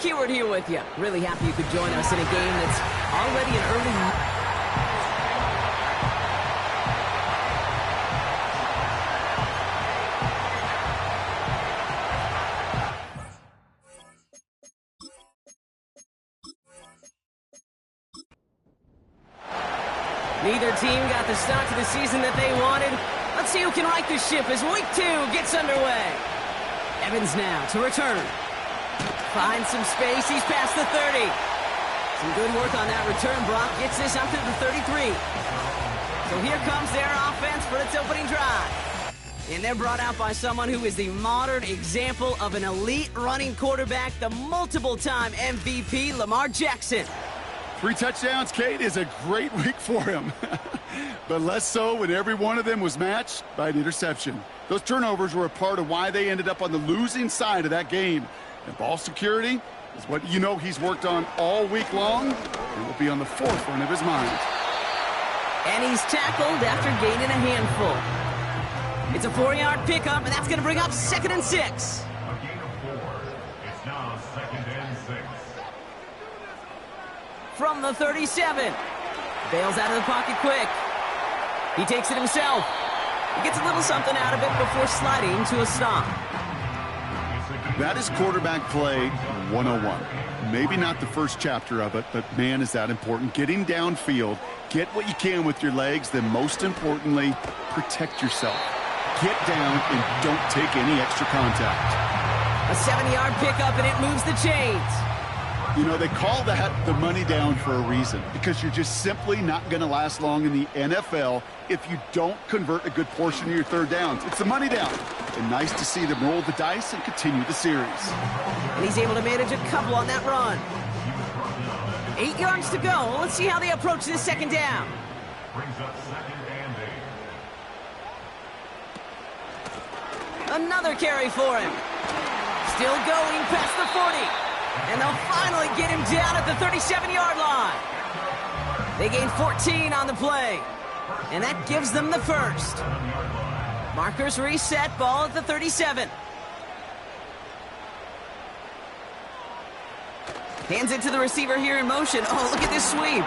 Keyword here with you. Really happy you could join us in a game that's already an early... Neither team got the start to the season that they wanted. Let's see who can right the ship as week 2 gets underway. Evans now to return. Finds some space. He's past the 30. Some good work on that return. Brock gets this out to the 33. So here comes their offense for its opening drive. And they're brought out by someone who is the modern example of an elite running quarterback, the multiple-time MVP, Lamar Jackson. 3 touchdowns, Kate, is a great week for him. But less so when every one of them was matched by an interception. Those turnovers were a part of why they ended up on the losing side of that game. And ball security is what you know he's worked on all week long. It will be on the forefront of his mind. And he's tackled after gaining a handful. It's a 4-yard pickup, and that's going to bring up 2nd and 6. A gain of 4. It's now 2nd and 6. From the 37. Bails out of the pocket quick. He takes it himself. He gets a little something out of it before sliding to a stop. That is quarterback play 101. Maybe not the first chapter of it, but man, is that important. Getting downfield, get what you can with your legs, then most importantly, protect yourself. Get down and don't take any extra contact. A 7-yard pickup, and it moves the chains. You know, they call that the money down for a reason, because you're just simply not going to last long in the NFL if you don't convert a good portion of your third downs. It's the money down. And nice to see them roll the dice and continue the series. And he's able to manage a couple on that run. 8 yards to go. Let's see how they approach this 2nd down. Brings up 2nd and 8. Another carry for him. Still going past the 40. And they'll finally get him down at the 37-yard line. They gain 14 on the play. And that gives them the first. Markers reset, ball at the 37. Hands it to the receiver here in motion. Oh, look at this sweep.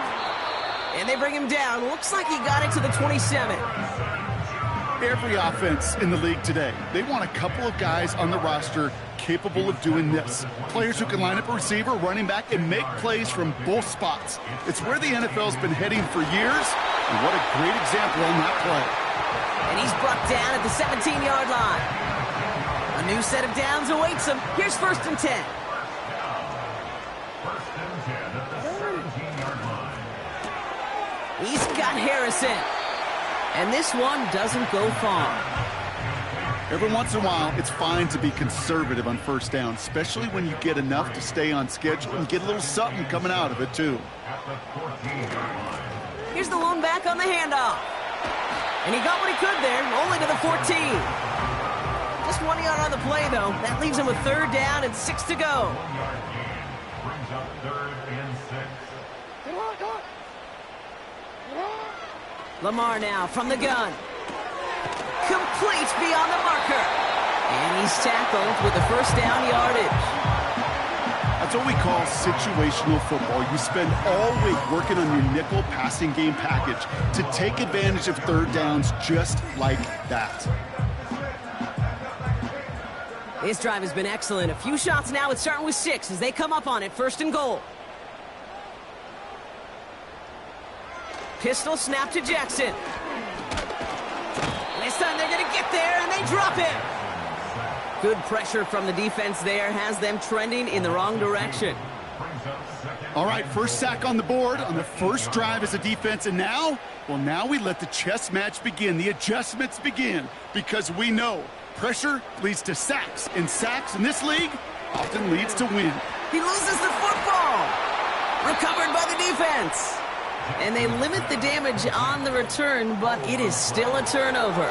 And they bring him down. Looks like he got it to the 27. Every offense in the league today, they want a couple of guys on the roster capable of doing this. Players who can line up a receiver, running back, and make plays from both spots. It's where the NFL's been heading for years, and what a great example on that play. And he's brought down at the 17-yard line. A new set of downs awaits him. Here's 1st and 10. First and 10 at the 17-yard line. He's got Harrison. And this one doesn't go far. Every once in a while, it's fine to be conservative on 1st down, especially when you get enough to stay on schedule and get a little something coming out of it, too. At the 14-yard line. Here's the lone back on the handoff. And he got what he could there, only to the 14. Just 1 yard on the play, though. That leaves him with 3rd down and 6 to go. 1-yard gain. Brings up 3rd and 6. Lamar now from the gun. Complete beyond the marker. And he's tackled with the 1st down yardage. That's what we call situational football. You spend all week working on your nickel passing game package to take advantage of 3rd downs just like that. This drive has been excellent. A few shots now. It's starting with 6 as they come up on it. 1st and goal. Pistol snap to Jackson. This time they're going to get there, and they drop him. Good pressure from the defense there has them trending in the wrong direction. All right, 1st sack on the board on the 1st drive as a defense, and now, well, now we let the chess match begin. The adjustments begin, because we know pressure leads to sacks, and sacks in this league often leads to win. He loses the football. Recovered by the defense. And they limit the damage on the return, but it is still a turnover.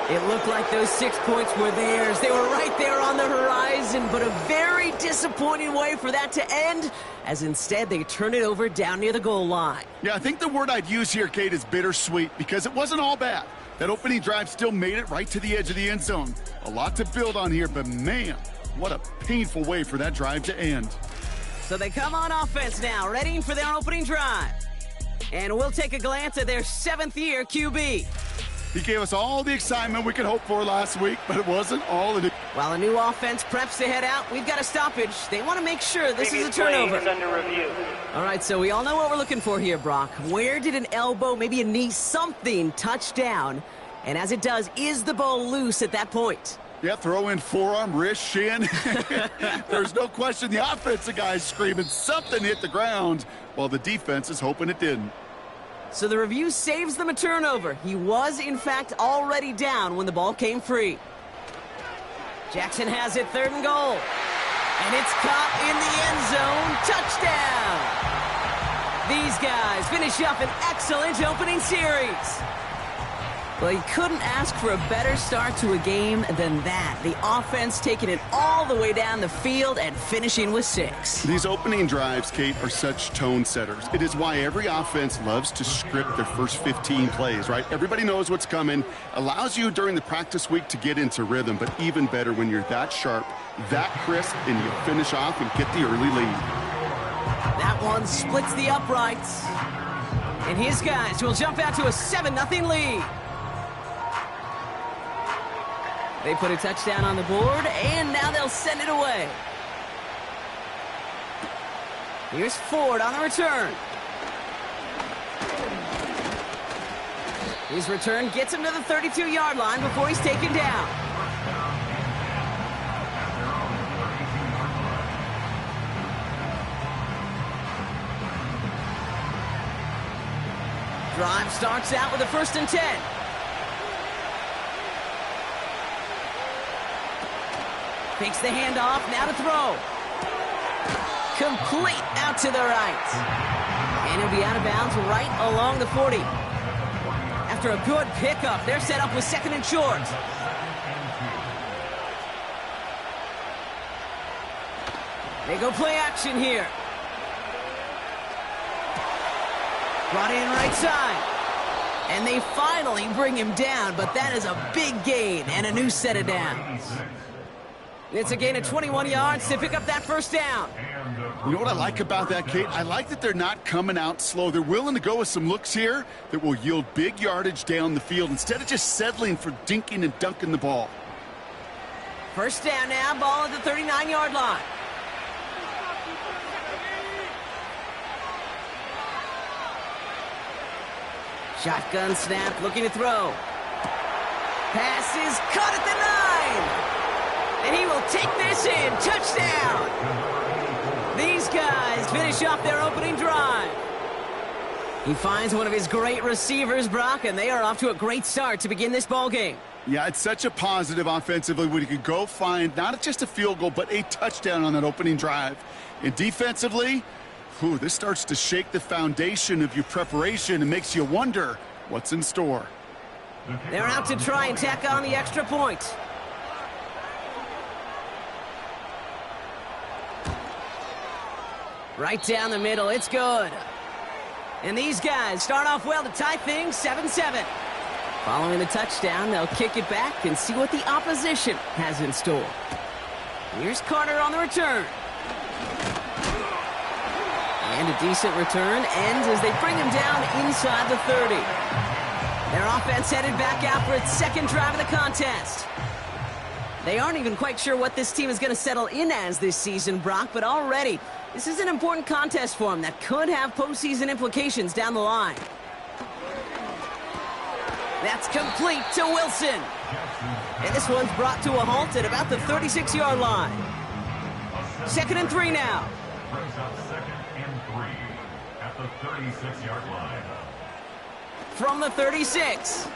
It looked like those 6 points were theirs. They were right there on the horizon, but a very disappointing way for that to end, as instead they turn it over down near the goal line. Yeah, I think the word I'd use here, Kate, is bittersweet, because it wasn't all bad. That opening drive still made it right to the edge of the end zone. A lot to build on here, but man, What a painful way for that drive to end. So they come on offense now, ready for their opening drive. And we'll take a glance at their 7th-year QB. He gave us all the excitement we could hope for last week, but it wasn't all it. While a new offense preps to head out, we've got a stoppage. They want to make sure this is a turnover. Under review. All right, so we all know what we're looking for here, Brock. Where did an elbow, maybe a knee, something touch down? And as it does, is the ball loose at that point? Yeah, throw in forearm, wrist, shin. There's no question the offensive guy's screaming something hit the ground, while the defense is hoping it didn't. So the review saves them a turnover. He was, in fact, already down when the ball came free. Jackson has it, 3rd and goal. And it's caught in the end zone. Touchdown! These guys finish up an excellent opening series. Well, you couldn't ask for a better start to a game than that. The offense taking it all the way down the field and finishing with 6. These opening drives, Kate, are such tone setters. It is why every offense loves to script their first 15 plays, right? Everybody knows what's coming. Allows you during the practice week to get into rhythm, but even better when you're that sharp, that crisp, and you finish off and get the early lead. That one splits the uprights. And his guys will jump out to a 7-0 lead. They put a touchdown on the board, and now they'll send it away. Here's Ford on the return. His return gets him to the 32-yard line before he's taken down. Drive starts out with a 1st and 10. Takes the handoff, now to throw. Complete out to the right. And he'll be out of bounds right along the 40. After a good pickup, they're set up with 2nd and short. They go play action here. Brought in right side. And they finally bring him down, but that is a big gain and a new set of downs. It's a gain of 21 yards to pick up that 1st down. You know what I like about that, Kate? I like that they're not coming out slow. They're willing to go with some looks here that will yield big yardage down the field instead of just settling for dinking and dunking the ball. 1st down now, ball at the 39-yard line. Shotgun snap, looking to throw. Pass is caught at the 9. And he will take this in. Touchdown! These guys finish off their opening drive. He finds one of his great receivers, Brock, and they are off to a great start to begin this ball game. Yeah, it's such a positive offensively when you can go find not just a field goal, but a touchdown on that opening drive. And defensively, this starts to shake the foundation of your preparation and makes you wonder what's in store. They're out to try and tack on the extra point. Right down the middle, it's good. And these guys start off well to tie things 7-7. Following the touchdown, they'll kick it back and see what the opposition has in store. Here's Carter on the return. And a decent return ends as they bring him down inside the 30. Their offense headed back out for its 2nd drive of the contest. They aren't even quite sure what this team is going to settle in as this season, Brock, but already this is an important contest for them that could have postseason implications down the line. That's complete to Wilson. And this one's brought to a halt at about the 36-yard line. 2nd and 3 now. Brings up 2nd and 3 at the 36-yard line. From the 36.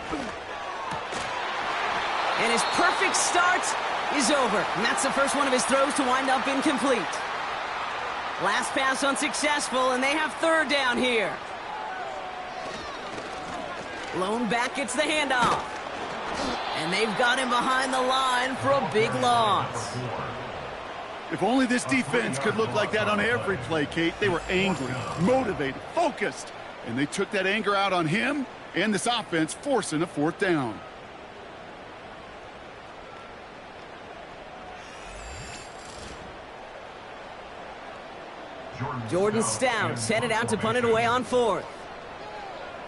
And his perfect start is over. And that's the first one of his throws to wind up incomplete. Last pass unsuccessful, and they have 3rd down here. Lone back gets the handoff. And they've got him behind the line for a big loss. If only this defense could look like that on every play, Kate. They were angry, motivated, focused, and they took that anger out on him and this offense, forcing a 4th down. Jordan Stout's headed out to punt it away on 4th.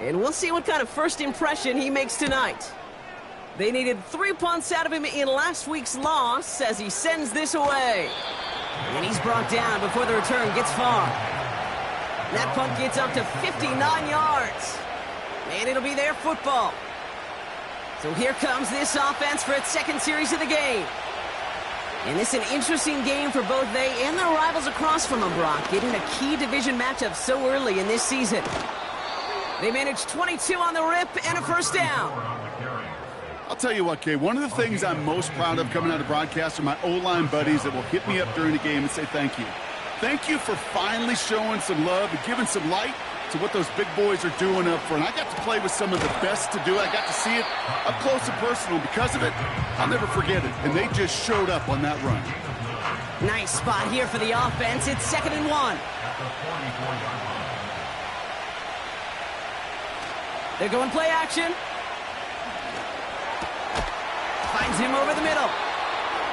And we'll see what kind of first impression he makes tonight. They needed 3 punts out of him in last week's loss as he sends this away. And he's brought down before the return gets far. That punt gets up to 59 yards. And it'll be their football. So here comes this offense for its second series of the game. And this is an interesting game for both they and their rivals across from them, Brock, getting a key division matchup so early in this season. They managed 22 on the rip and a first down. I'll tell you what, Kay, one of the things I'm most proud of coming out of broadcast are my O-line buddies that will hit me up during the game and say thank you. Thank you for finally showing some love and giving some light to what those big boys are doing up front. I got to play with some of the best to do it. I got to see it up close and personal. Because of it, I'll never forget it. And they just showed up on that run. Nice spot here for the offense. It's 2nd and 1. They're going play action. Finds him over the middle.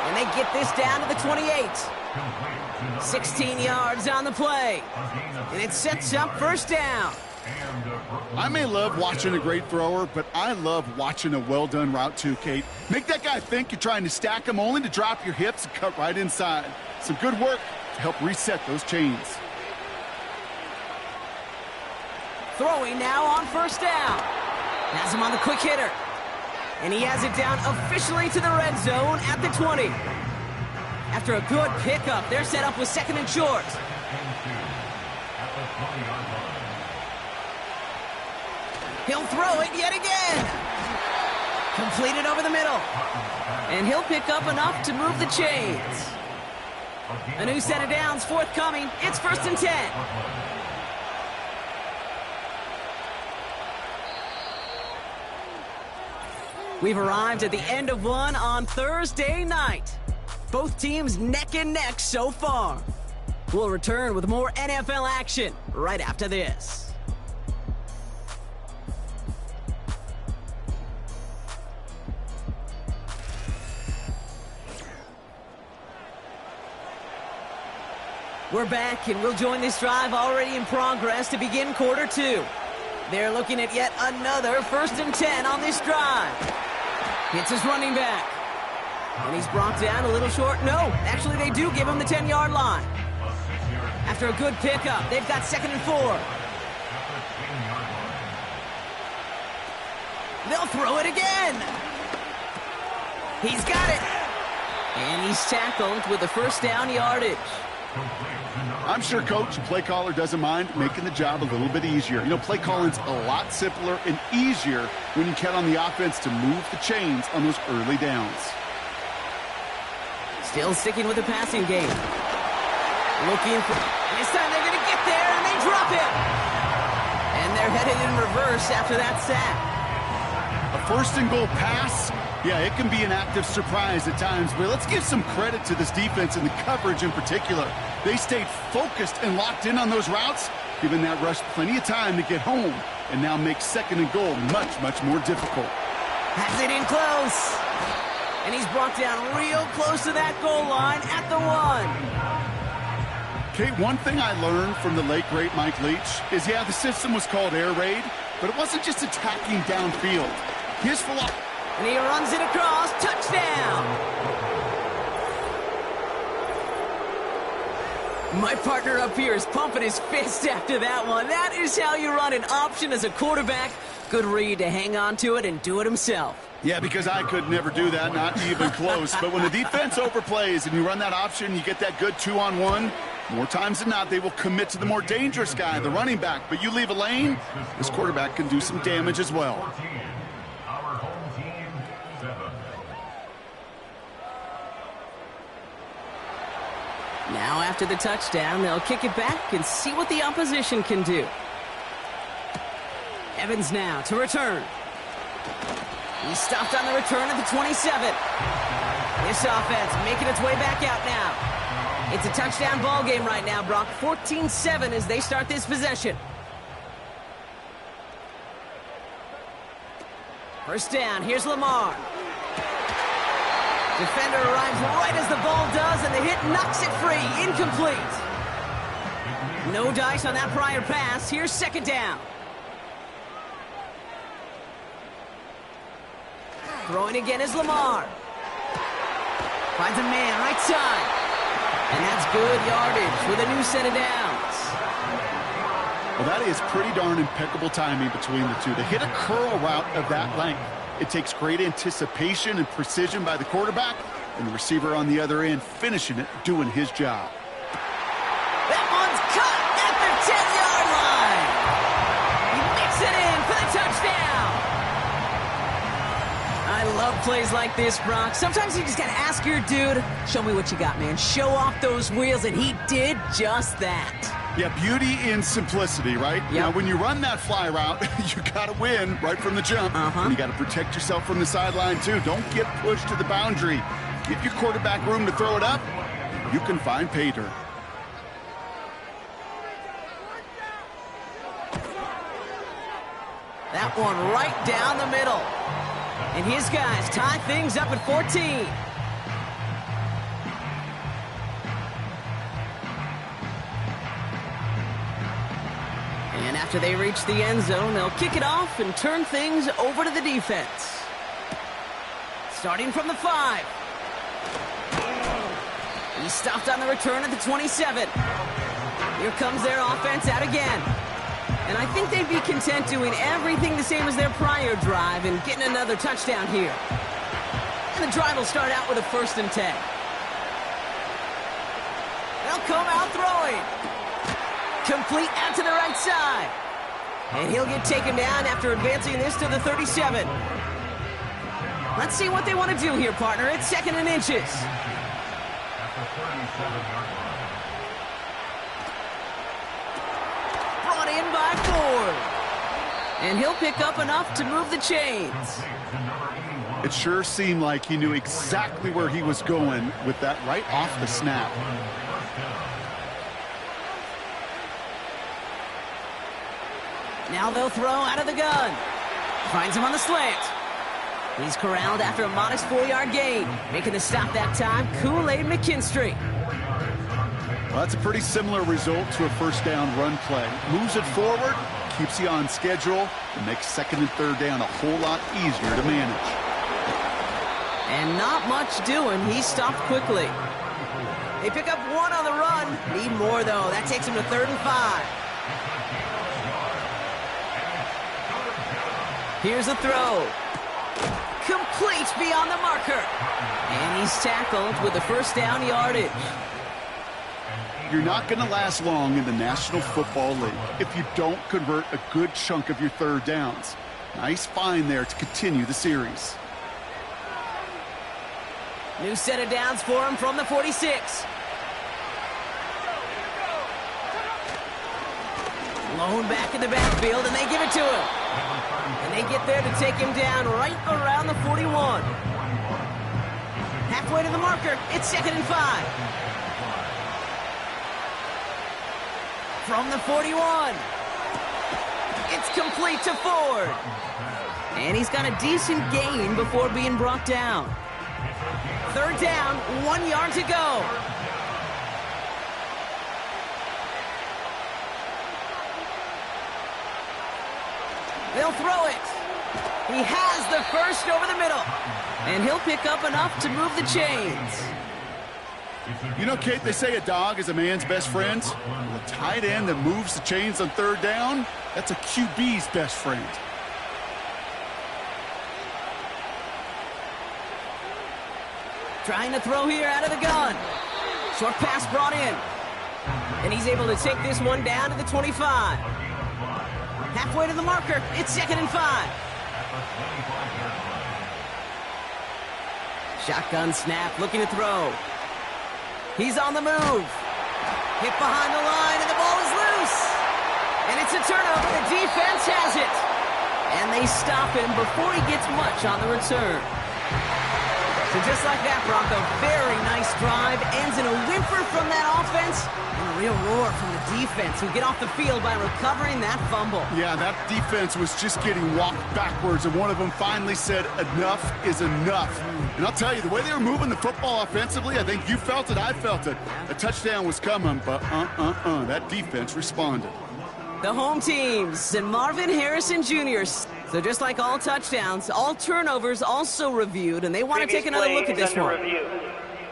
And they get this down to the 28. 16 yards on the play. And it sets up first down. I may love watching a great thrower, but I love watching a well-done route too, Kate. Make that guy think you're trying to stack him only to drop your hips and cut right inside. Some good work to help reset those chains. Throwing now on first down. Has him on the quick hitter. And he has it down officially to the red zone at the 20. After a good pickup, they're set up with 2nd and short. He'll throw it yet again. Completed over the middle. And he'll pick up enough to move the chains. A new set of downs forthcoming. It's 1st and 10. We've arrived at the end of one on Thursday night. Both teams neck and neck so far. We'll return with more NFL action right after this. We're back, and we'll join this drive already in progress to begin quarter 2. They're looking at yet another 1st and 10 on this drive. Hits his running back. And he's brought down a little short. No, actually they do give him the 10-yard line. After a good pickup, they've got 2nd and 4. They'll throw it again. He's got it. And he's tackled with the first down yardage. I'm sure Coach and play caller doesn't mind making the job a little bit easier. You know, play calling's a lot simpler and easier when you count on the offense to move the chains on those early downs. Still sticking with the passing game. Looking for... This time they're going to get there, and they drop him. And they're headed in reverse after that sack. A 1st and goal pass, yeah, it can be an active surprise at times, but let's give some credit to this defense and the coverage in particular. They stayed focused and locked in on those routes, giving that rush plenty of time to get home, and now make 2nd and goal much, much more difficult. Has it in close. And he's brought down real close to that goal line at the 1. Kate, one thing I learned from the late, great Mike Leach is, yeah, the system was called air raid, but it wasn't just attacking downfield. His philosophy... And he runs it across. Touchdown! My partner up here is pumping his fist after that one. That is how you run an option as a quarterback. Good read to hang on to it and do it himself. Yeah, because I could never do that, not even close. But when the defense overplays and you run that option, you get that good 2-on-1, more times than not, they will commit to the more dangerous guy, the running back. But you leave a lane, this quarterback can do some damage as well. Now after the touchdown, they'll kick it back and see what the opposition can do. Evans now to return. He stopped on the return at the 27. This offense making its way back out now. It's a touchdown ball game right now, Brock. 14-7 as they start this possession. First down, here's Lamar. Defender arrives right as the ball does, and the hit knocks it free. Incomplete. No dice on that prior pass. Here's second down. Throwing again is Lamar. Finds a man right side. And that's good yardage with a new set of downs. Well, that is pretty darn impeccable timing between the two. To hit a curl route of that length, it takes great anticipation and precision by the quarterback, and the receiver on the other end finishing it, doing his job. That one's cut at the 10-yard line. He makes it in for the touchdown. I love plays like this, Brock. Sometimes you just got to ask your dude, show me what you got, man. Show off those wheels, and he did just that. Yeah, beauty in simplicity, right? Yep. Now, when you run that fly route, you got to win right from the jump. And you got to protect yourself from the sideline, too. Don't get pushed to the boundary. Give your quarterback room to throw it up. You can find pay dirt. That one right down the middle. And his guys tie things up at 14. And after they reach the end zone, they'll kick it off and turn things over to the defense. Starting from the 5. He stopped on the return at the 27. Here comes their offense out again. And I think they'd be content doing everything the same as their prior drive and getting another touchdown here. And the drive will start out with a 1st and 10. They'll come out throwing. Complete out to the right side. And he'll get taken down after advancing this to the 37. Let's see what they want to do here, partner. It's 2nd and inches. Brought in by Ford. And he'll pick up enough to move the chains. It sure seemed like he knew exactly where he was going with that right off the snap. Now they'll throw out of the gun. Finds him on the slant. He's corralled after a modest 4-yard gain. Making the stop that time, Kool-Aid McKinstry. Well, that's a pretty similar result to a 1st down run play. Moves it forward, keeps you on schedule, and makes 2nd and 3rd down a whole lot easier to manage. And not much doing. He stopped quickly. They pick up 1 on the run. Need more, though. That takes him to 3rd and 5. Here's a throw. Complete beyond the marker. And he's tackled with the 1st down yardage. You're not going to last long in the National Football League if you don't convert a good chunk of your 3rd downs. Nice find there to continue the series. New set of downs for him from the 46. Lone back in the backfield, and they give it to him. And they get there to take him down right around the 41. Halfway to the marker, it's 2nd and 5. From the 41. It's complete to Ford. And he's got a decent gain before being brought down. 3rd down, 1 yard to go. They'll throw it. He has the 1st over the middle. And he'll pick up enough to move the chains. You know, Kate, they say a dog is a man's best friend. The tight end that moves the chains on 3rd down, that's a QB's best friend. Trying to throw here out of the gun. Short pass brought in. And he's able to take this one down to the 25. Halfway to the marker, it's 2nd and 5. Shotgun snap, looking to throw. He's on the move. Hit behind the line, and the ball is loose. And it's a turnover. The defense has it. And they stop him before he gets much on the return. So just like that, Bronco, very nice drive. Ends in a whimper from that offense. And a real roar from the defense, who get off the field by recovering that fumble. Yeah, that defense was just getting walked backwards, and one of them finally said, enough is enough. And I'll tell you, the way they were moving the football offensively, I think you felt it, I felt it. A touchdown was coming, but that defense responded. The home teams and Marvin Harrison Jr. So just like all touchdowns, all turnovers also reviewed, and they want to take another look at this one.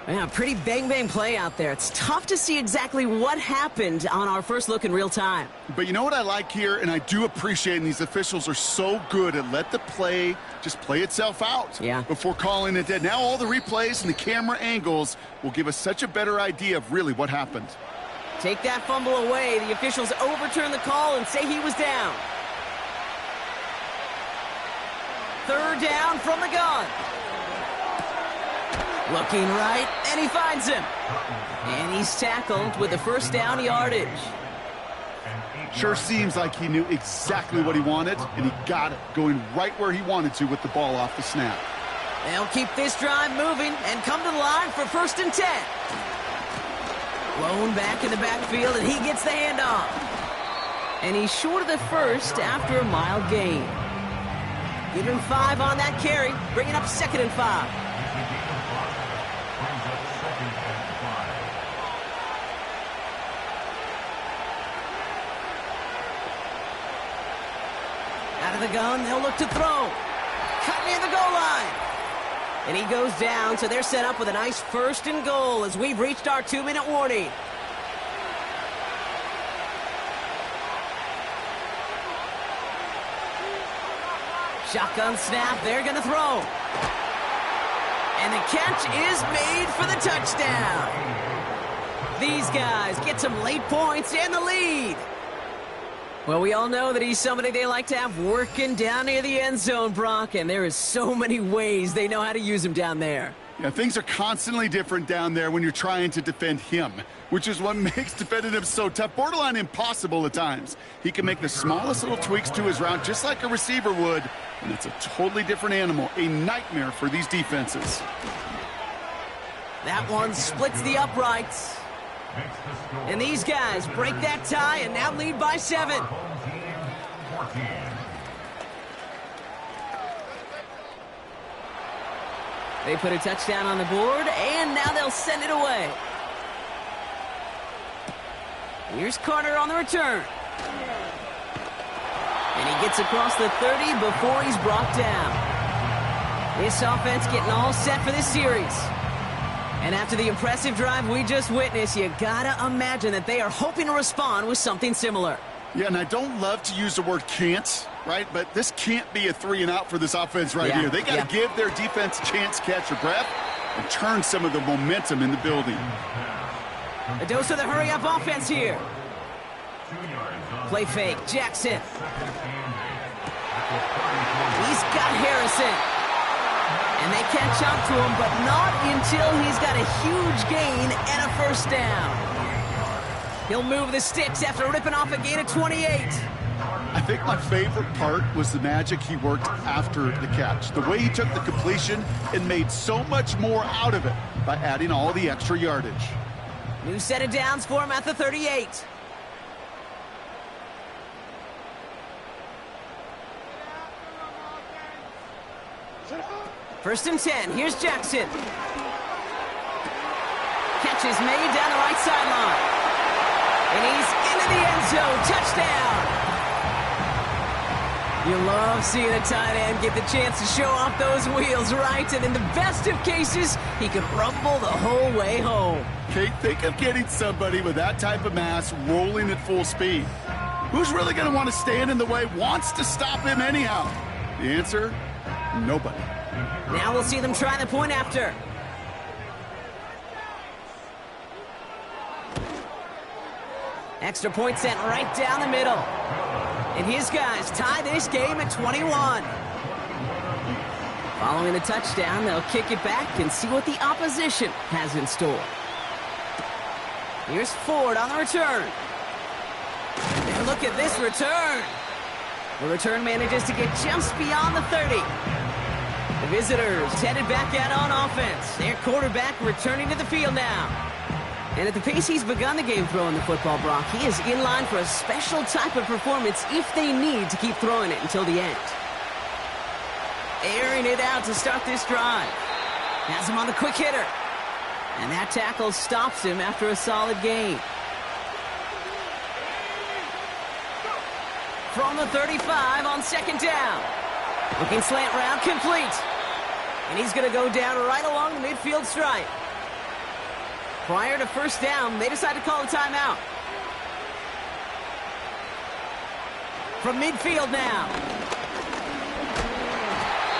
Yeah, pretty bang-bang play out there. It's tough to see exactly what happened on our first look in real time. But you know what I like here, and I do appreciate, and these officials are so good at let the play just play itself out before calling it dead. Now all the replays and the camera angles will give us such a better idea of really what happened. Take that fumble away. The officials overturn the call and say he was down. Third down from the gun. Looking right, and he finds him. And he's tackled with the first down yardage. Sure seems like he knew exactly what he wanted, and he got it, going right where he wanted to with the ball off the snap. They'll keep this drive moving and come to the line for 1st and 10. Blown back in the backfield, and he gets the handoff. And he's short of the first after a mild gain. Give him 5 on that carry, bringing up 2nd and 5. Out of the gun, they'll look to throw. Cut near the goal line. And he goes down, so they're set up with a nice 1st and goal as we've reached our 2-minute warning. Shotgun snap, they're going to throw. And the catch is made for the touchdown. These guys get some late points and the lead. Well, we all know that he's somebody they like to have working down near the end zone, Brock, and there is so many ways they know how to use him down there. Yeah, things are constantly different down there when you're trying to defend him, which is what makes defending him so tough, borderline impossible at times. He can make the smallest little tweaks to his route just like a receiver would, and it's a totally different animal, a nightmare for these defenses. That one splits the uprights. And these guys break that tie and now lead by 7. They put a touchdown on the board, and now they'll send it away. Here's Carter on the return. And he gets across the 30 before he's brought down. This offense getting all set for this series. And after the impressive drive we just witnessed, you gotta imagine that they are hoping to respond with something similar. Yeah, and I don't love to use the word can't, right? But this can't be a 3-and-out for this offense right here. They got to give their defense a chance to catch their breath and turn some of the momentum in the building. A dose of the hurry-up offense here. Play fake, Jackson. He's got Harrison. And they catch up to him, but not until he's got a huge gain and a 1st down. He'll move the sticks after ripping off a gain of 28. I think my favorite part was the magic he worked after the catch. The way he took the completion and made so much more out of it by adding all the extra yardage. New set of downs for him at the 38. First and 10. Here's Jackson. Catch is made down the right sideline. And he's into the end zone. Touchdown. You love seeing a tight end get the chance to show off those wheels, right? And in the best of cases, he could rumble the whole way home. Kate, think of getting somebody with that type of mass rolling at full speed. Who's really going to want to stand in the way, wants to stop him anyhow? The answer, nobody. Now we'll see them try the point after. Extra point sent right down the middle. And his guys tie this game at 21. Following the touchdown, they'll kick it back and see what the opposition has in store. Here's Ford on the return. And look at this return. The return manages to get just beyond the 30. The visitors headed back out on offense. Their quarterback returning to the field now. And at the pace he's begun the game throwing the football, Brock, he is in line for a special type of performance if they need to keep throwing it until the end. Airing it out to start this drive. Has him on the quick hitter. And that tackle stops him after a solid gain. From the 35 on second down. Looking slant route, complete. And he's going to go down right along the midfield stripe. Prior to first down, they decide to call a timeout. From midfield now.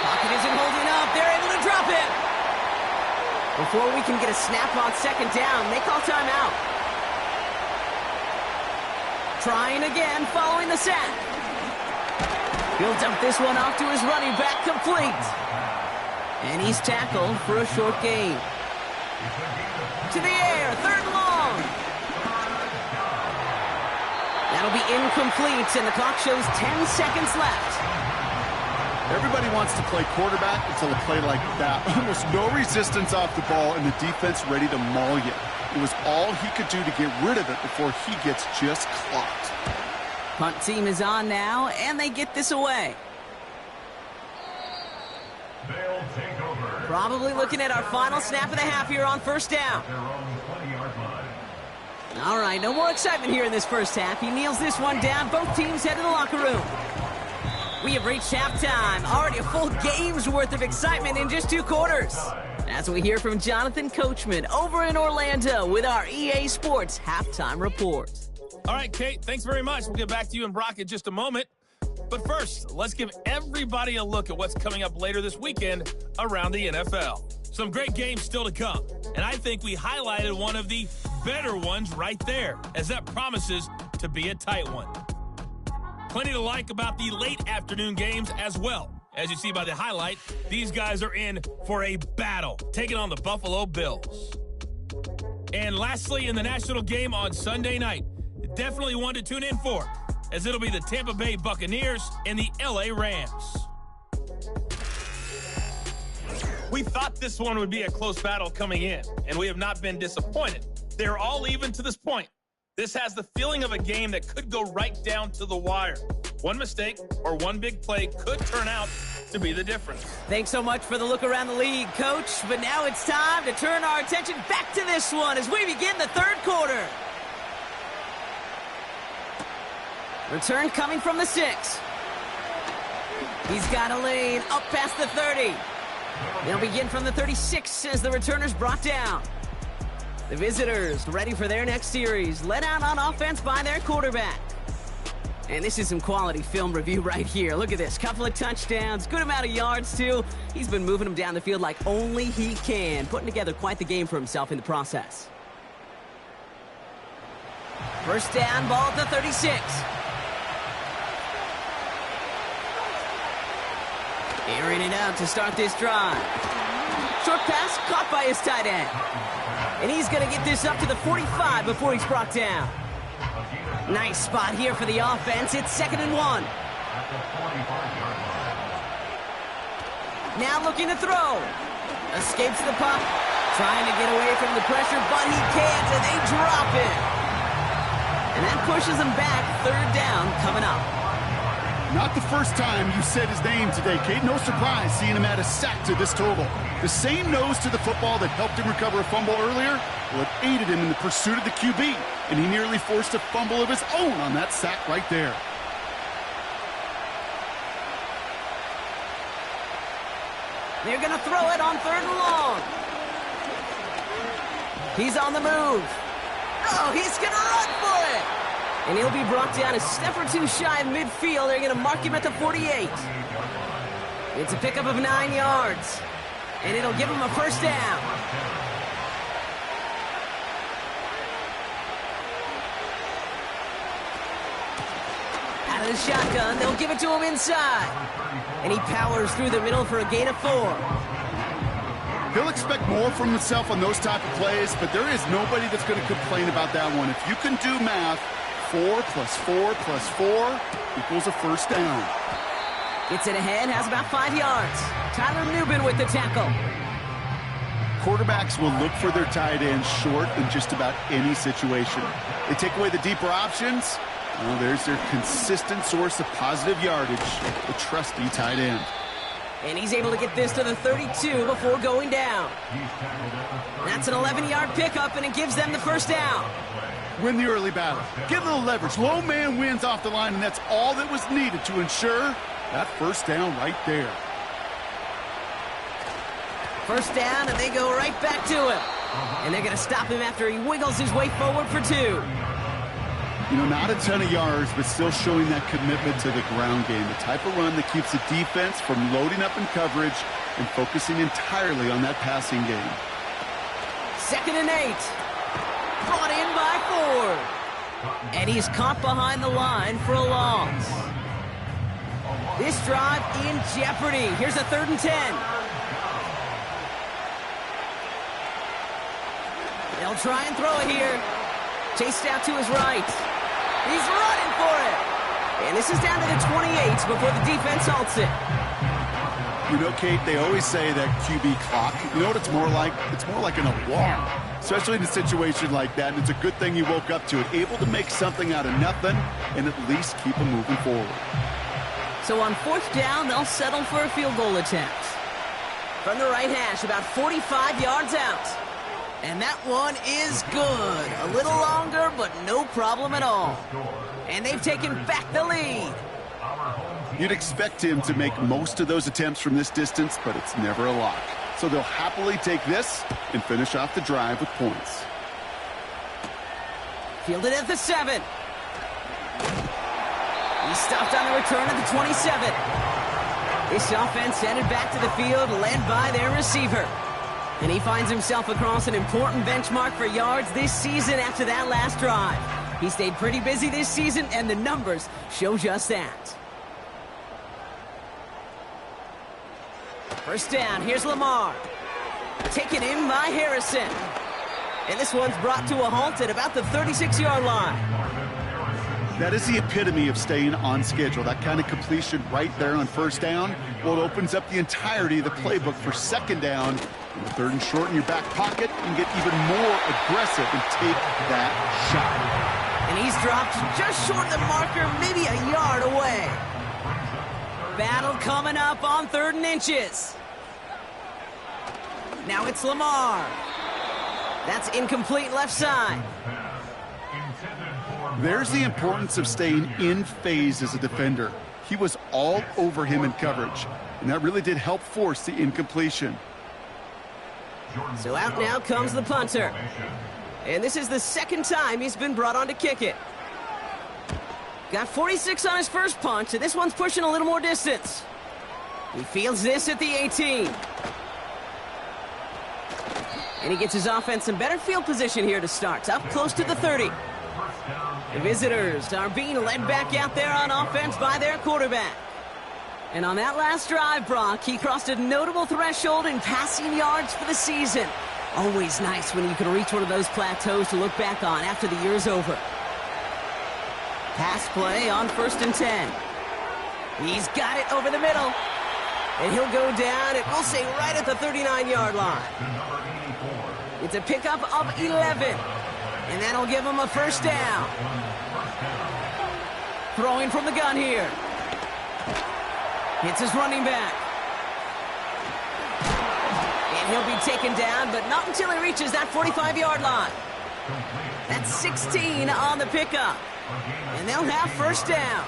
Pocket isn't holding up. They're able to drop it. Before we can get a snap on second down, they call timeout. Trying again following the sack. He'll dump this one off to his running back, complete. And he's tackled for a short gain. To the air, third and long. That'll be incomplete, and the clock shows 10 seconds left. Everybody wants to play quarterback until a play like that. Almost no resistance off the ball, and the defense ready to maul you. It was all he could do to get rid of it before he gets just clocked. Punt team is on now, and they get this away. They'll take over. Probably looking at our final snap of the half here on first down. Their own 20-yard line. All right, no more excitement here in this first half. He kneels this one down. Both teams head to the locker room. We have reached halftime. Already a full game's worth of excitement in just 2 quarters. As we hear from Jonathan Coachman over in Orlando with our EA Sports Halftime Report. All right, Kate, thanks very much. We'll get back to you and Brock in just a moment. But first, let's give everybody a look at what's coming up later this weekend around the NFL. Some great games still to come, and I think we highlighted one of the better ones right there, as that promises to be a tight one. Plenty to like about the late afternoon games as well. As you see by the highlight, these guys are in for a battle, taking on the Buffalo Bills. And lastly, in the national game on Sunday night, definitely one to tune in for, as it'll be the Tampa Bay Buccaneers and the LA Rams. We thought this one would be a close battle coming in, and we have not been disappointed. They're all even to this point. This has the feeling of a game that could go right down to the wire. One mistake or one big play could turn out to be the difference. Thanks so much for the look around the league, Coach. But now it's time to turn our attention back to this one as we begin the third quarter. Return coming from the 6. He's got a lane up past the 30. They'll begin from the 36 as the returner's brought down. The visitors ready for their next series, led out on offense by their quarterback. And this is some quality film review right here. Look at this. Couple of touchdowns, good amount of yards, too. He's been moving them down the field like only he can, putting together quite the game for himself in the process. First down, ball at the 36. Airing it out to start this drive. Short pass caught by his tight end. And he's going to get this up to the 45 before he's brought down. Nice spot here for the offense. It's 2nd and 1. Now looking to throw. Escapes the puck. Trying to get away from the pressure, but he can't, and they drop it. And that pushes him back. 3rd down coming up. Not the first time you said his name today, Kate. No surprise seeing him add a sack to this total. The same nose to the football that helped him recover a fumble earlier, well, it aided him in the pursuit of the QB, and he nearly forced a fumble of his own on that sack right there. They're going to throw it on 3rd and long. He's on the move. Oh, he's going to run for it. And he'll be brought down a step or 2 shy of midfield. They're going to mark him at the 48. It's a pickup of 9 yards. And it'll give him a first down. Out of the shotgun, they'll give it to him inside. And he powers through the middle for a gain of 4. He'll expect more from himself on those type of plays, but there is nobody that's going to complain about that one. If you can do math, 4 + 4 + 4 equals a first down. Gets it ahead, has about 5 yards. Tyler Nubin with the tackle. Quarterbacks will look for their tight ends short in just about any situation. They take away the deeper options. Well, there's their consistent source of positive yardage, the trusty tight end. And he's able to get this to the 32 before going down. That's an 11-yard pickup, and it gives them the first down. Win the early battle. Get a little leverage. Low man wins off the line, and that's all that was needed to ensure that first down right there. First down, and they go right back to him. And they're going to stop him after he wiggles his way forward for 2. You know, not a ton of yards, but still showing that commitment to the ground game. The type of run that keeps the defense from loading up in coverage and focusing entirely on that passing game. 2nd and 8. Brought in by Ford. And he's caught behind the line for a loss. This drive in jeopardy. Here's a 3rd and 10. They'll try and throw it here. Chased out to his right. He's running for it. And this is down to the 28 before the defense halts it. You know, Kate, they always say that QB clock. You know what it's more like? It's more like an alarm, especially in a situation like that. And it's a good thing he woke up to it, able to make something out of nothing and at least keep him moving forward. So on 4th down, they'll settle for a field goal attempt. From the right hash, about 45 yards out. And that one is good. A little longer, but no problem at all. And they've taken back the lead. You'd expect him to make most of those attempts from this distance, but it's never a lock. So they'll happily take this and finish off the drive with points. Fielded at the 7. He stopped on the return at the 27. This offense headed back to the field, led by their receiver. And he finds himself across an important benchmark for yards this season after that last drive. He stayed pretty busy this season, and the numbers show just that. First down, here's Lamar. Taken in by Harrison. And this one's brought to a halt at about the 36-yard line. That is the epitome of staying on schedule. That kind of completion right there on first down. Well, it opens up the entirety of the playbook for 2nd down. And 3rd and short in your back pocket, and get even more aggressive and take that shot. And he's dropped just short of the marker, maybe a yard away. Battle coming up on 3rd and inches. Now it's Lamar. That's incomplete left side. There's the importance of staying in phase as a defender. He was all over him in coverage, and that really did help force the incompletion. So out now comes the punter. And this is the 2nd time he's been brought on to kick it. Got 46 on his first punch, and this one's pushing a little more distance. He fields this at the 18. And he gets his offense in better field position here to start. Up close to the 30. The visitors are being led back out there on offense by their quarterback. And on that last drive, Brock, he crossed a notable threshold in passing yards for the season. Always nice when you can reach one of those plateaus to look back on after the year's over. Pass play on 1st and 10. He's got it over the middle. And he'll go down, and we'll say right at the 39-yard line. It's a pickup of 11. And that'll give him a first down. Throwing from the gun here. Hits his running back. And he'll be taken down, but not until he reaches that 45-yard line. That's 16 on the pickup. And they'll have first down.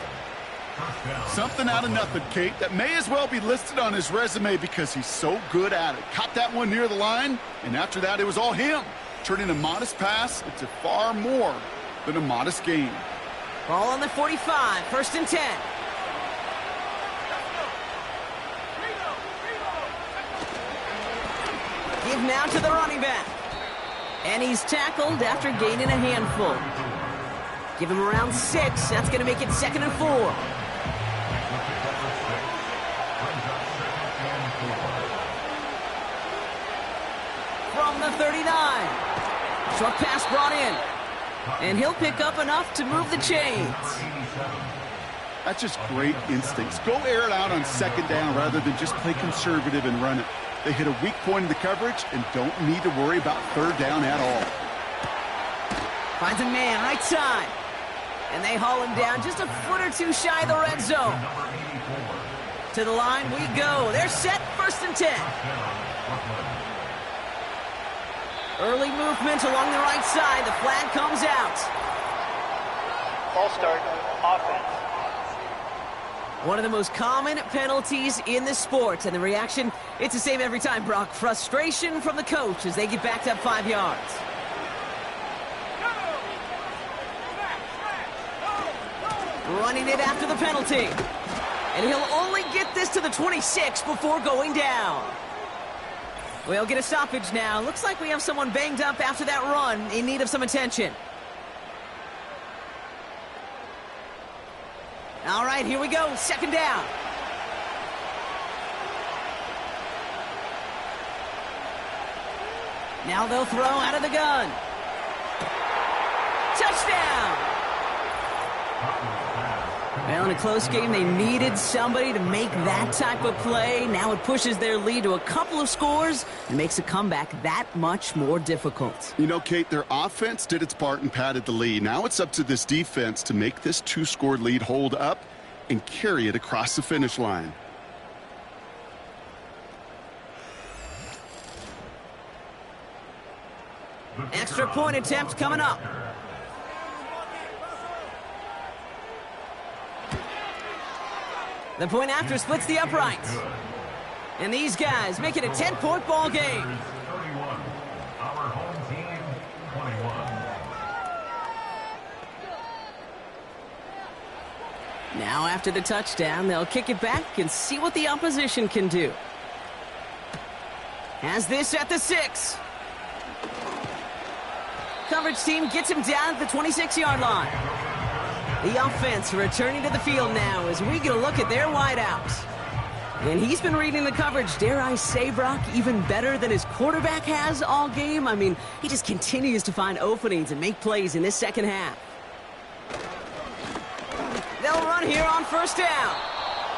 Something out of nothing, Kate, that may as well be listed on his resume because he's so good at it. Caught that one near the line, and after that, it was all him. Turning a modest pass into far more than a modest gain. Ball on the 45, 1st and 10. Give now to the running back. And he's tackled after gaining a handful. Give him around 6. That's going to make it 2nd and 4. From the 39. Short pass brought in. And he'll pick up enough to move the chains. That's just great instincts. Go air it out on second down rather than just play conservative and run it. They hit a weak point in the coverage and don't need to worry about third down at all. Finds a man right side. And they haul him down just a foot or two shy of the red zone. To the line we go. They're set, 1st and 10. Early movement along the right side. The flag comes out. False start, offense. One of the most common penalties in the sport. And the reaction, it's the same every time, Brock. Frustration from the coach as they get backed up 5 yards. Running it after the penalty. And he'll only get this to the 26 before going down. We'll get a stoppage now. Looks like we have someone banged up after that run in need of some attention. All right, here we go. 2nd down. Now they'll throw out of the gun. Touchdown! Well, in a close game, they needed somebody to make that type of play. Now it pushes their lead to a couple of scores and makes a comeback that much more difficult. You know, Kate, their offense did its part and padded the lead. Now it's up to this defense to make this 2-score lead hold up and carry it across the finish line. Extra point attempt coming up. The point after splits the uprights. And these guys make it a 10-point ball game. 31. Our home team, 21. Now after the touchdown, they'll kick it back and see what the opposition can do. Has this at the 6. Coverage team gets him down at the 26-yard line. The offense returning to the field now as we get a look at their wideouts. And he's been reading the coverage, dare I say, Brock, even better than his quarterback has all game. I mean, he just continues to find openings and make plays in this second half. They'll run here on 1st down.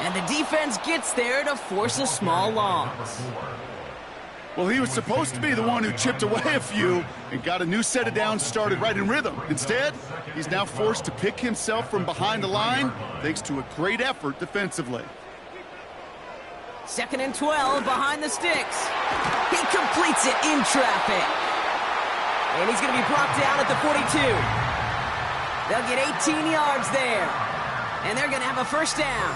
And the defense gets there to force a small loss. Well, he was supposed to be the one who chipped away a few and got a new set of downs started right in rhythm. Instead, he's now forced to pick himself from behind the line thanks to a great effort defensively. 2nd and 12 behind the sticks. He completes it in traffic. And he's going to be brought down at the 42. They'll get 18 yards there. And they're going to have a 1st down.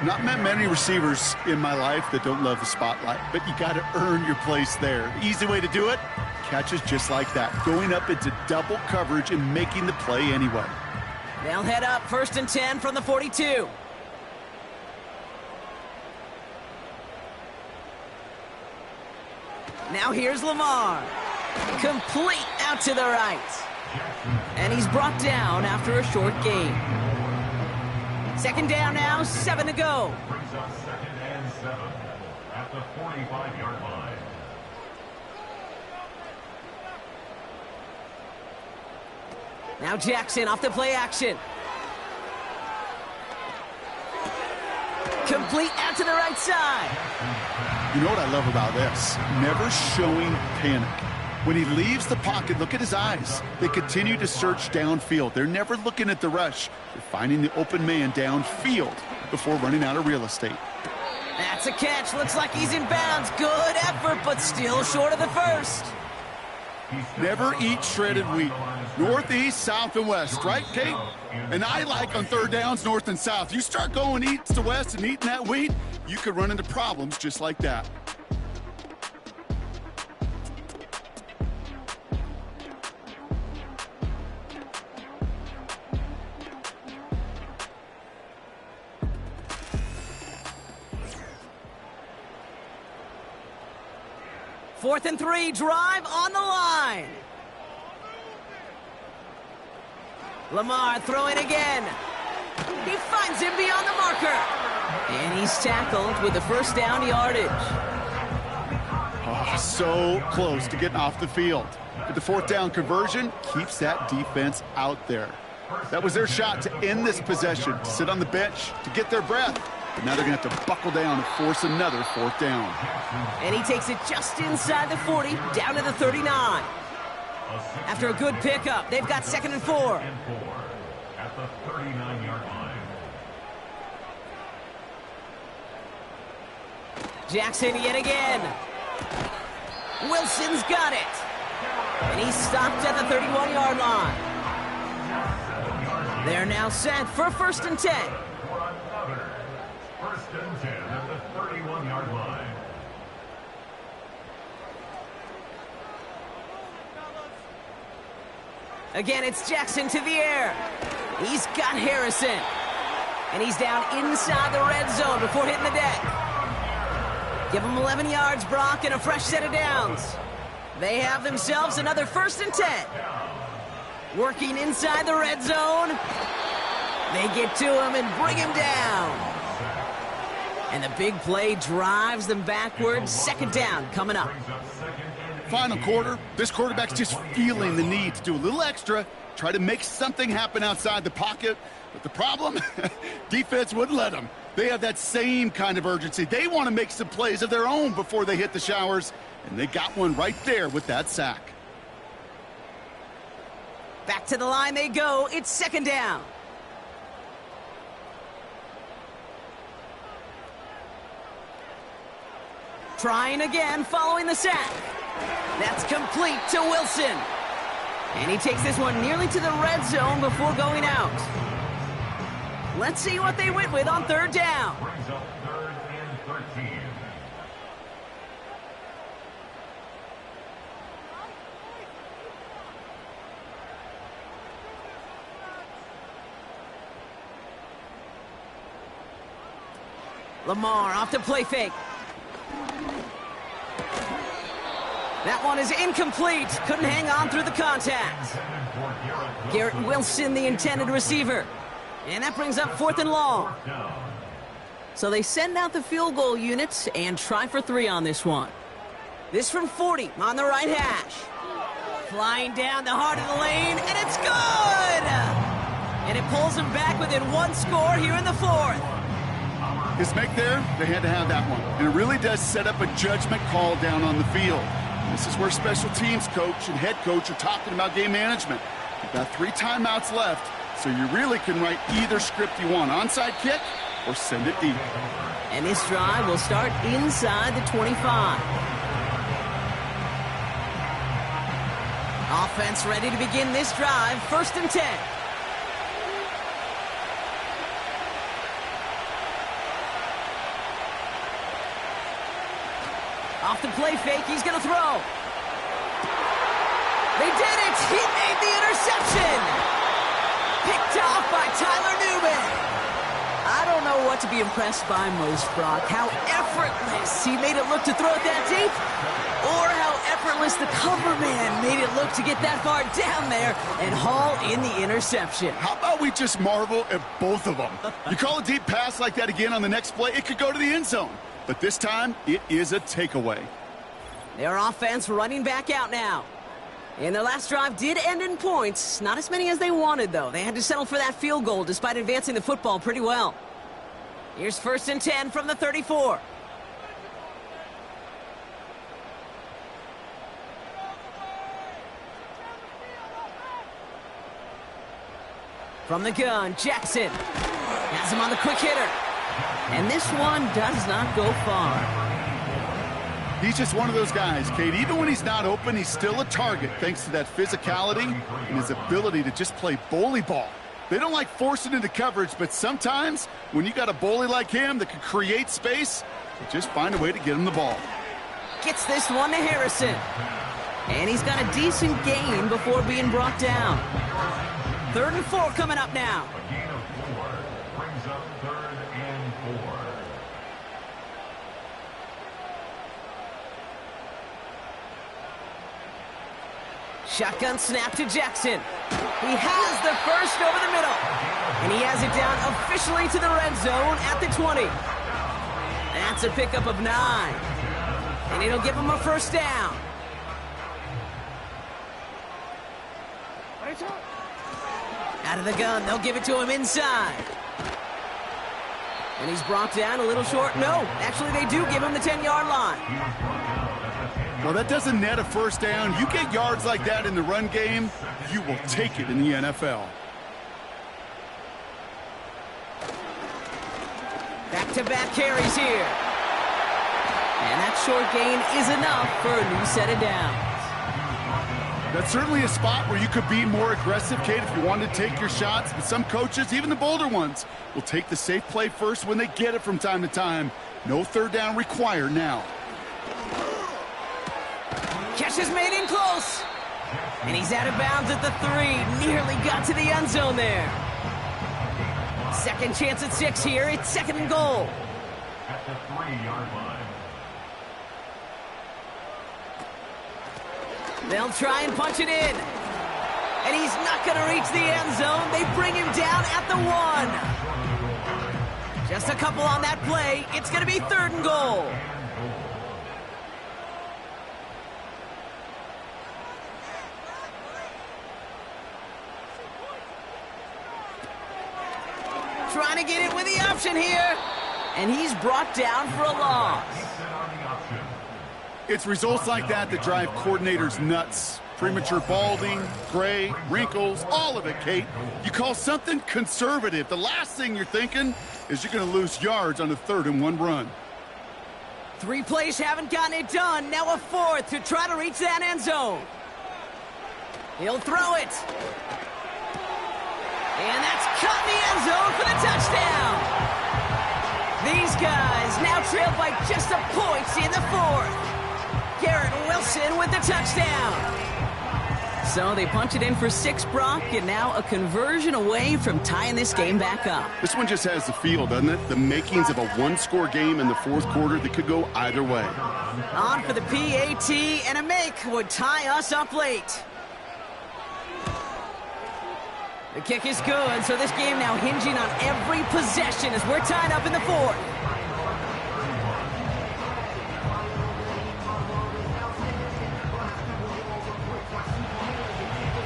Not met many receivers in my life that don't love the spotlight, but you got to earn your place there. The easy way to do it, catches just like that, going up into double coverage and making the play anyway. They'll head up 1st and 10 from the 42. Now here's Lamar. Complete out to the right. And he's brought down after a short gain. 2nd down now, 7 to go. Brings up 2nd and 7 at the 45-yard line. Now Jackson off the play action. Complete out to the right side. You know what I love about this? Never showing panic. When he leaves the pocket, look at his eyes. They continue to search downfield. They're never looking at the rush. They're finding the open man downfield before running out of real estate. That's a catch. Looks like he's in bounds. Good effort, but still short of the 1st. Never eat shredded wheat. North, east, south, and west, right, Kate? And I like on 3rd downs, north and south. You start going east to west and eating that wheat, you could run into problems just like that. Fourth and 3, drive on the line. Lamar throwing again. He finds him beyond the marker. And he's tackled with the 1st down yardage. Oh, so close to getting off the field. But the 4th down conversion keeps that defense out there. That was their shot to end this possession, to sit on the bench, to get their breath. But now they're going to have to buckle down and force another fourth down. And he takes it just inside the 40, down to the 39. After a good pickup, they've got 2nd and 4. At the 39-yard line. Jackson yet again. Wilson's got it. And he's stopped at the 31-yard line. They're now set for 1st and 10. For another 1st and 10 at the 31-yard line. Again, it's Jackson to the air. He's got Harrison. And he's down inside the red zone before hitting the deck. Give him 11 yards, Brock, and a fresh set of downs. They have themselves another 1st and 10. Working inside the red zone. They get to him and bring him down. And the big play drives them backwards. 2nd down coming up. Final quarter, this quarterback's just feeling the need to do a little extra, try to make something happen outside the pocket. But the problem, defense wouldn't let them. They have that same kind of urgency. They want to make some plays of their own before they hit the showers, and they got one right there with that sack. Back to the line they go. It's 2nd down. Trying again following the sack. That's complete to Wilson. And he takes this one nearly to the red zone before going out. Let's see what they went with on 3rd down. Brings up 3rd and 13. Lamar off the play fake. That one is incomplete. Couldn't hang on through the contact. Garrett Wilson, the intended receiver. And that brings up 4th and long. So they send out the field goal units and try for 3 on this one. This from 40 on the right hash. Flying down the heart of the lane, and it's good! And it pulls them back within 1 score here in the 4th. His make there, they had to have that one. And it really does set up a judgment call down on the field. This is where special teams coach and head coach are talking about game management. You've got 3 timeouts left, so you really can write either script you want. Onside kick or send it deep. And this drive will start inside the 25. Offense ready to begin this drive. 1st and 10. Off the play fake, he's going to throw. They did it! He made the interception! Picked off by Tyler Newman. I don't know what to be impressed by most, Brock. How effortless he made it look to throw it that deep, or how effortless the cover man made it look to get that far down there and haul in the interception. How about we just marvel at both of them? You call a deep pass like that again on the next play, it could go to the end zone. But this time, it is a takeaway. Their offense running back out now. And their last drive did end in points. Not as many as they wanted, though. They had to settle for that field goal despite advancing the football pretty well. Here's 1st and 10 from the 34. From the gun, Jackson has him on the quick hitter. And this one does not go far. He's just one of those guys, Kate. Even when he's not open, he's still a target thanks to that physicality and his ability to just play bully ball. They don't like forcing into coverage, but sometimes when you got a bully like him that can create space, you just find a way to get him the ball. Gets this one to Harrison. And he's got a decent gain before being brought down. 3rd and 4 coming up now. A gain of 4 brings up 3rd and 4. Shotgun snap to Jackson. He has the first over the middle. And he has it down officially to the red zone at the 20. That's a pickup of 9. And it'll give him a 1st down. Out of the gun, they'll give it to him inside. And he's brought down a little short. No, actually they do give him the 10-yard line. Well, that doesn't net a first down. You get yards like that in the run game, you will take it in the NFL. Back-to-back carries here. And that short gain is enough for a new set of downs. That's certainly a spot where you could be more aggressive, Kate, if you wanted to take your shots. But some coaches, even the bolder ones, will take the safe play first when they get it from time to time. No third down required now. Catch is made in close. And he's out of bounds at the 3. Nearly got to the end zone there. Second chance at 6 here. It's second and goal. At the 3-yard line. They'll try and punch it in. And he's not going to reach the end zone. They bring him down at the 1. Just a couple on that play. It's going to be third and goal. Trying to get it with the option here. And he's brought down for a loss. It's results like that that drive coordinators nuts. Premature balding, gray, wrinkles, all of it, Kate. You call something conservative. The last thing you're thinking is you're going to lose yards on the 3rd and 1 run. 3 plays haven't gotten it done. Now a 4th to try to reach that end zone. He'll throw it. And that's caught in the end zone for the touchdown. These guys now trailed by just a point in the 4th. Garrett Wilson with the touchdown. So they punch it in for 6, Brock, and now a conversion away from tying this game back up. This one just has the feel, doesn't it? The makings of a one-score game in the 4th quarter that could go either way. On for the PAT, and a make would tie us up late. The kick is good, so this game now hinging on every possession as we're tied up in the 4th.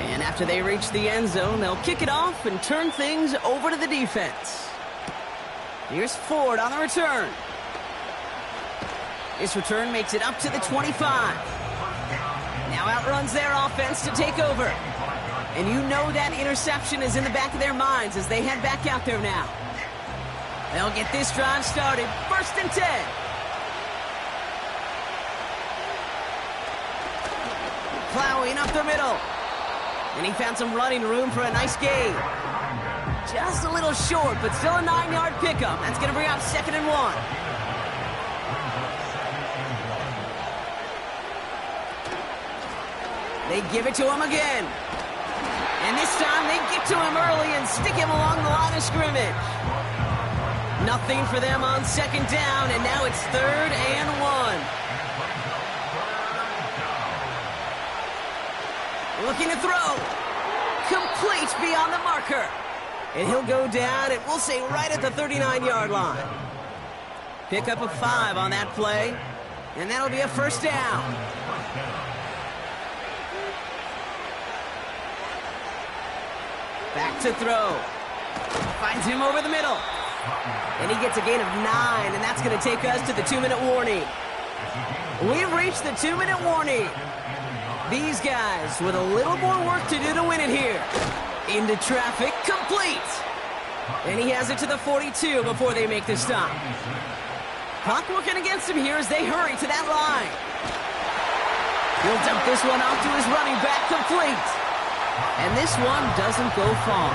And after they reach the end zone, they'll kick it off and turn things over to the defense. Here's Ford on the return. This return makes it up to the 25. Now outruns their offense to take over. And you know that interception is in the back of their minds as they head back out there now. They'll get this drive started. 1st and 10. Plowing up the middle. And he found some running room for a nice gain. Just a little short, but still a 9-yard pickup. That's going to bring up 2nd and 1. They give it to him again. And this time they get to him early and stick him along the line of scrimmage. Nothing for them on 2nd down, and now it's 3rd and 1. Looking to throw. Complete beyond the marker. And he'll go down, and we'll say right at the 39-yard line. Pick up a 5 on that play, and that'll be a 1st down. Back to throw. Finds him over the middle. And he gets a gain of 9, and that's going to take us to the 2-minute warning. We've reached the 2-minute warning. These guys with a little more work to do to win it here. Into traffic, complete. And he has it to the 42 before they make the stop. Clock working against him here as they hurry to that line. He'll dump this one off to his running back, complete. And this one doesn't go far.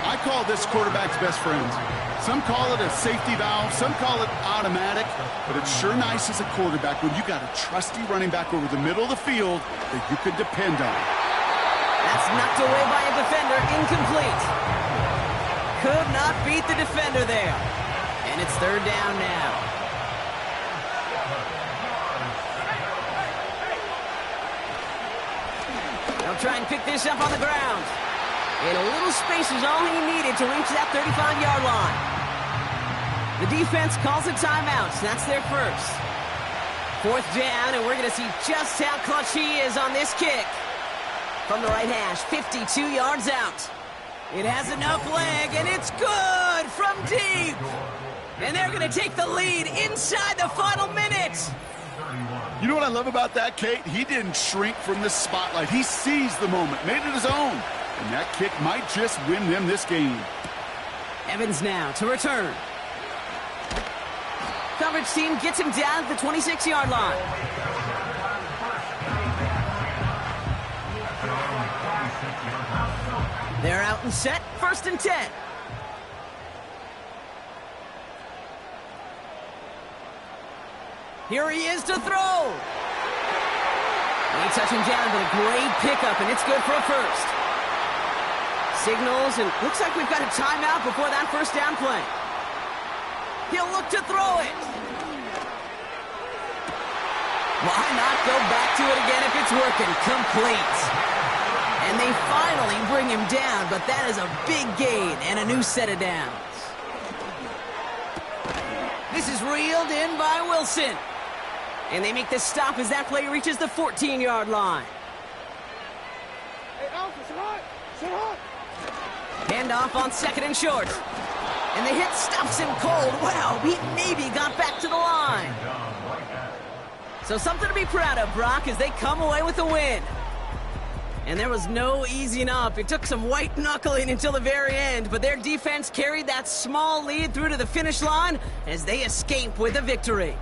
I call this quarterback's best friend. Some call it a safety valve, some call it automatic, but it's sure nice as a quarterback when you got a trusty running back over the middle of the field that you can depend on. That's knocked away by a defender, incomplete. Could not beat the defender there. And it's 3rd down now. They'll try and pick this up on the ground. And a little space is all he needed to reach that 35-yard line. The defense calls a timeout. That's their first. 4th down, and we're going to see just how clutch he is on this kick. From the right hash, 52 yards out. It has enough leg, and it's good from deep. And they're going to take the lead inside the final minute. You know what I love about that, Kate? He didn't shrink from the spotlight. He seized the moment, made it his own. And that kick might just win them this game. Evans now to return. Coverage team gets him down at the 26-yard line. They're out and set, 1st and 10. Here he is to throw. They touch him down, but a great pickup, and it's good for a first. Signals, and looks like we've got a timeout before that first down play. He'll look to throw it. Why not go back to it again if it's working? Complete. And they finally bring him down, but that is a big gain and a new set of downs. This is reeled in by Wilson. And they make the stop as that play reaches the 14-yard line. Hey, Alpha, sit hot. Hand off on 2nd and short. And the hit stops him cold. Wow, he maybe got back to the line. So something to be proud of, Brock, as they come away with a win. And there was no easing up. It took some white knuckling until the very end, but their defense carried that small lead through to the finish line as they escape with a victory.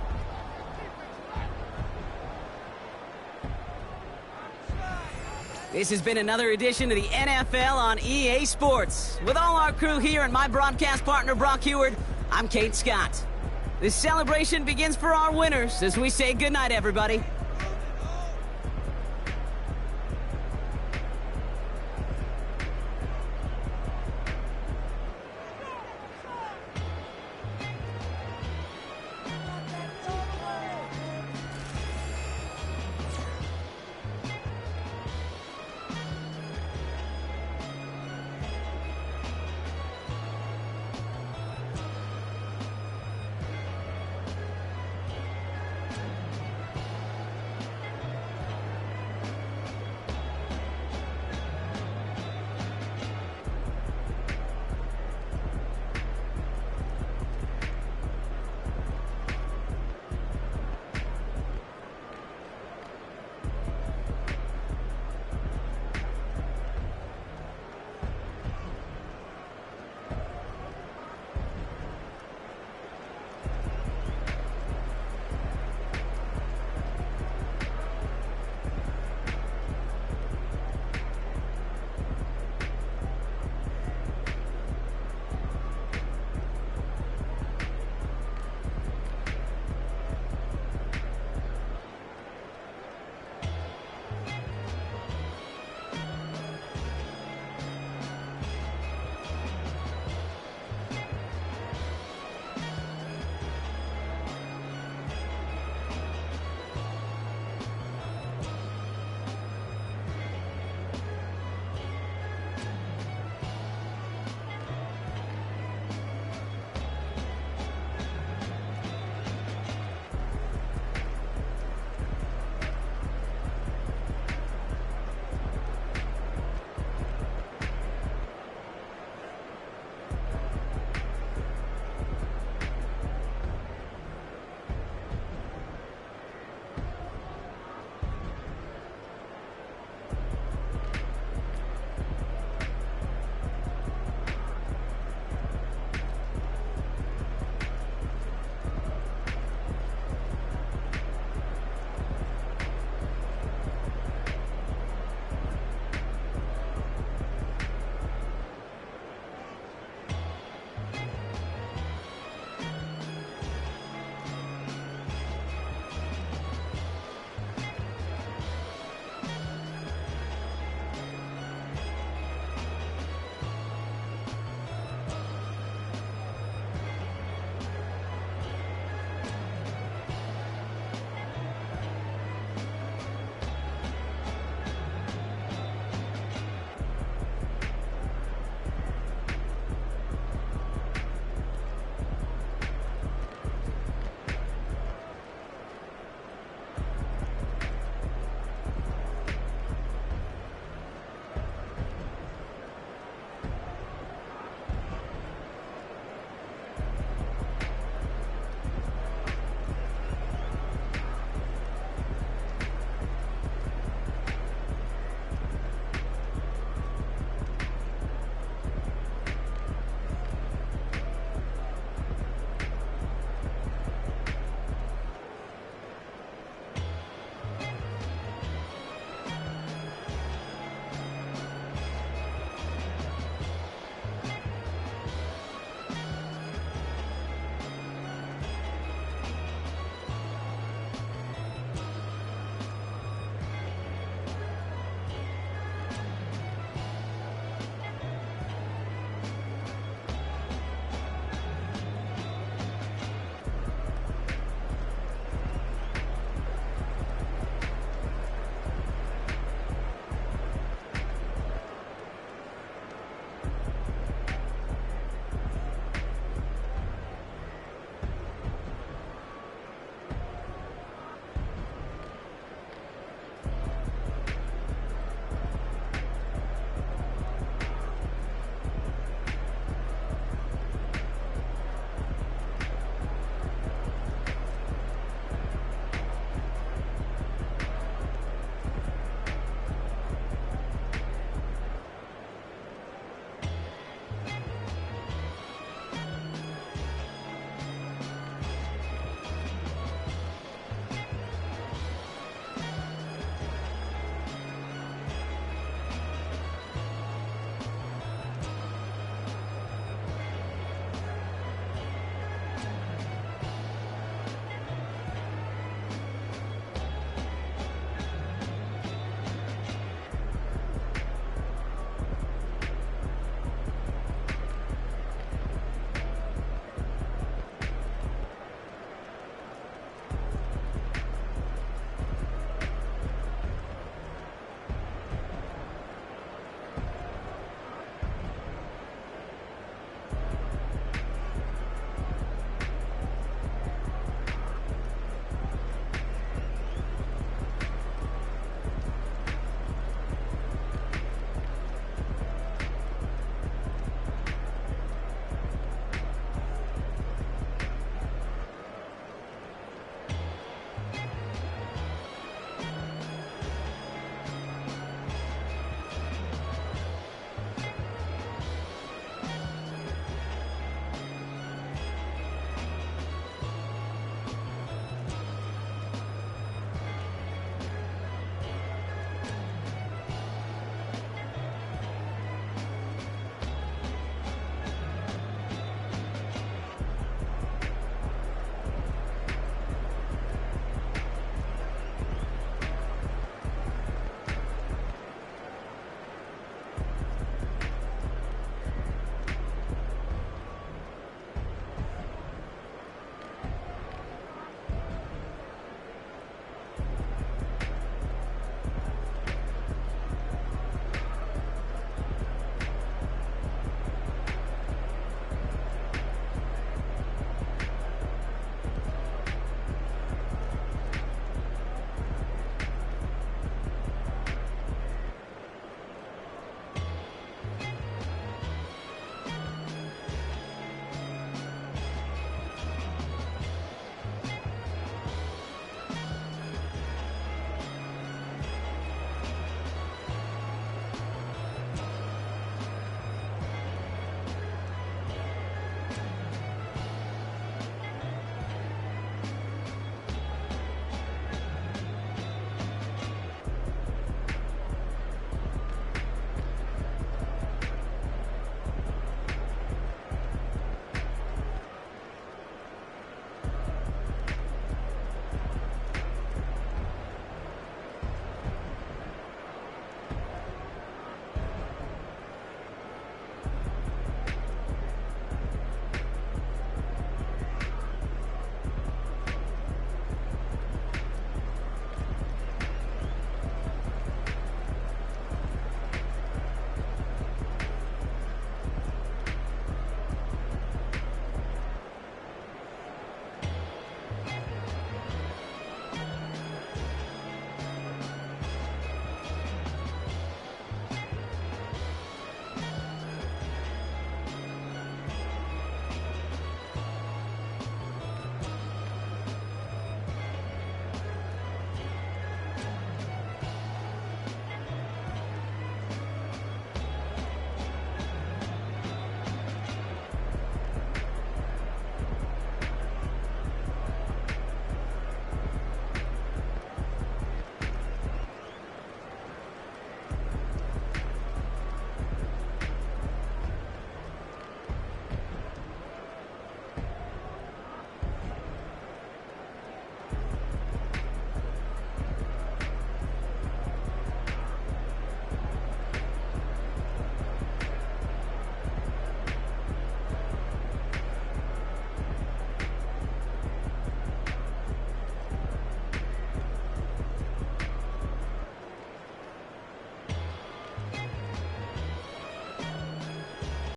This has been another edition of the NFL on EA Sports. With all our crew here and my broadcast partner, Brock Heward, I'm Kate Scott. This celebration begins for our winners as we say goodnight, everybody.